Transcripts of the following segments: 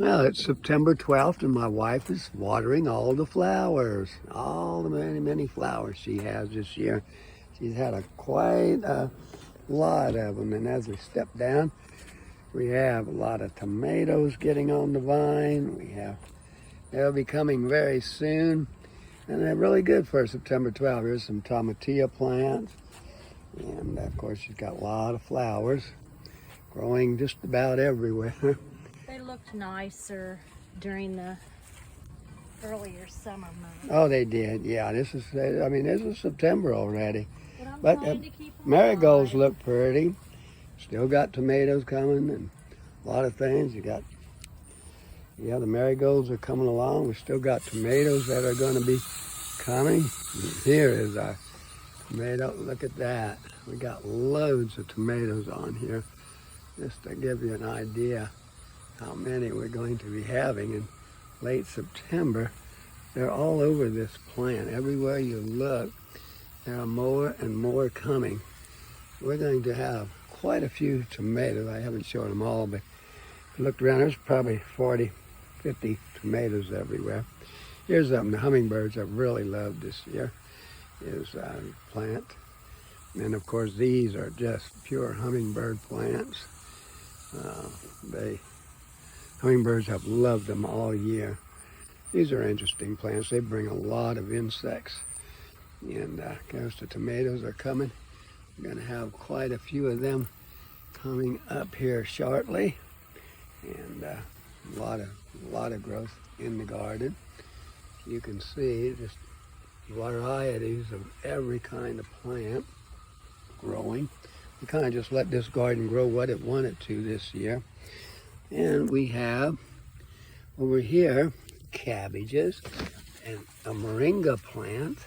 Well, it's September 12th, and my wife is watering all the flowers, all the many, many flowers she has this year. She's had quite a lot of them, and as we step down, we have a lot of tomatoes getting on the vine. They'll be coming very soon, and they're really good for September 12th. Here's some tomatillo plants, and of course, she's got a lot of flowers growing just about everywhere. They looked nicer during the earlier summer months. Oh, they did. Yeah, this is September already. But I'm But trying to keep them marigolds alive. look pretty. Still got tomatoes coming and a lot of things. The marigolds are coming along. We still got tomatoes that are going to be coming. Here is our tomato. Look at that. We got loads of tomatoes on here. Just to give you an idea how many we're going to be having in late September. They're all over this plant. Everywhere you look, there are more and more coming. We're going to have quite a few tomatoes. I haven't shown them all, but if you looked around, there's probably 40, 50 tomatoes everywhere. Here's something the hummingbirds have really loved this year is plant. And of course, these are just pure hummingbird plants. Hummingbirds have loved them all year. These are interesting plants. They bring a lot of insects. And of course, the tomatoes are coming. We're going to have quite a few of them coming up here shortly. And a lot of growth in the garden. You can see just varieties of every kind of plant growing. We kind of just let this garden grow what it wanted to this year. And we have over here cabbages and a moringa plant.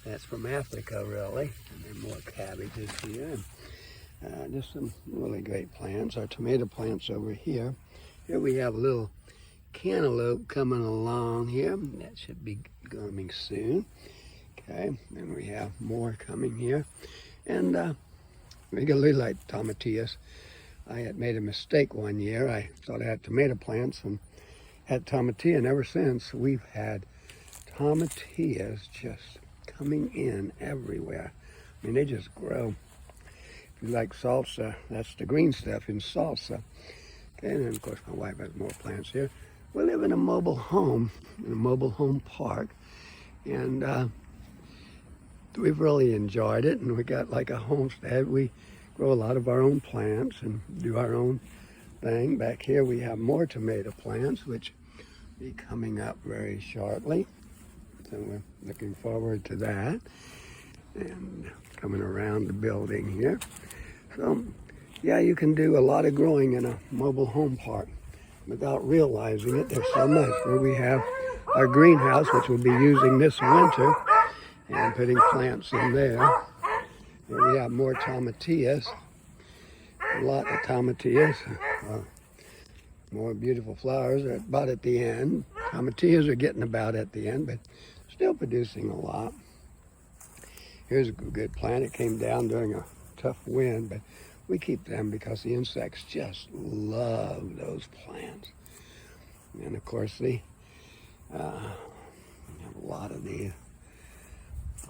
That's from Africa, really. And there are more cabbages here. And just some really great plants. Our tomato plants over here. Here we have a little cantaloupe coming along here. That should be coming soon. Okay, and we have more coming here. And we get a little like tomatillos. I had made a mistake one year. I thought I had tomato plants and had tomatillo, and ever since we've had tomatillas just coming in everywhere. I mean, they just grow. If you like salsa, that's the green stuff in salsa. Okay, and then of course my wife has more plants here. We live in a mobile home park, and we've really enjoyed it, and we got like a homestead. We grow a lot of our own plants and do our own thing. Back here we have more tomato plants, which will be coming up very shortly. So we're looking forward to that. And coming around the building here. So yeah, you can do a lot of growing in a mobile home park without realizing it. There's so much. Where we have our greenhouse, which we'll be using this winter, and putting plants in there. Here we have more tomatillas, a lot of tomatillas, more beautiful flowers are about at the end. Tomatillas are getting about at the end, but still producing a lot. Here's a good plant. It came down during a tough wind, but we keep them because the insects just love those plants. And of course, we have a lot of these.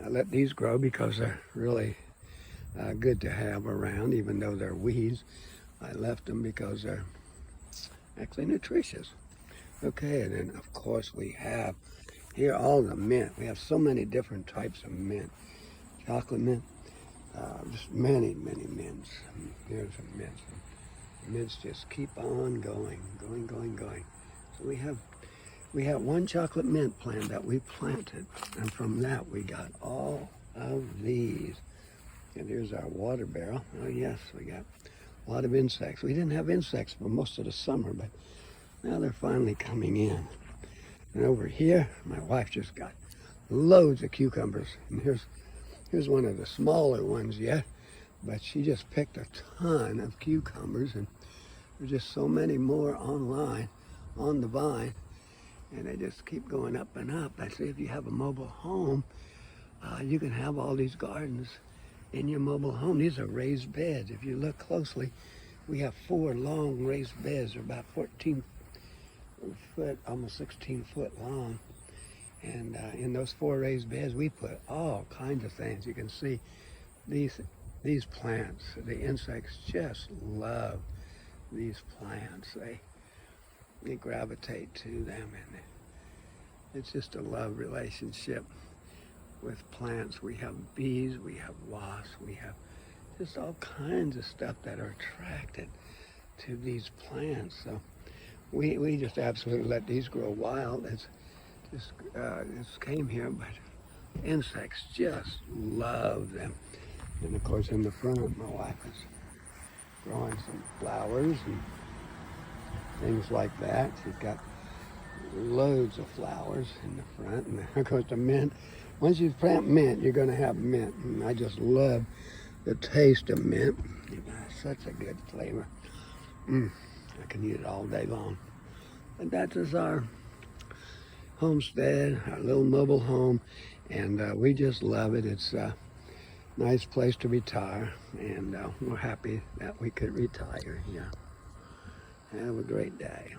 I let these grow because they're really good to have around, even though they're weeds. I left them because they're actually nutritious. Okay, and then of course we have here all the mint. We have so many different types of mint. Chocolate mint, just many, many mints. Here's some mints. Mints just keep on going. So we have one chocolate mint plant that we planted, and from that we got all of these. And here's our water barrel. Oh yes, we got a lot of insects. We didn't have insects for most of the summer, but now they're finally coming in. And over here, my wife just got loads of cucumbers. And here's one of the smaller ones yet, but she just picked a ton of cucumbers, and there's just so many more on the vine, and they just keep going up and up. I say if you have a mobile home, you can have all these gardens in your mobile home. These are raised beds. If you look closely, we have 4 long raised beds. They're about 14 foot, almost 16 foot long. And in those 4 raised beds, we put all kinds of things. You can see these plants. The insects just love these plants. They gravitate to them, and it's just a love relationship with plants. We have bees, we have wasps, we have just all kinds of stuff that are attracted to these plants. So we just absolutely let these grow wild. This came here, but insects just love them. And of course, in the front, my wife is growing some flowers and things like that. She's got loads of flowers in the front, and of course the mint. Once you plant mint, you're going to have mint, and I just love the taste of mint. It's such a good flavor. I can eat it all day long. And that is our homestead, our little mobile home, and we just love it. It's a nice place to retire, and we're happy that we could retire here. Have a great day.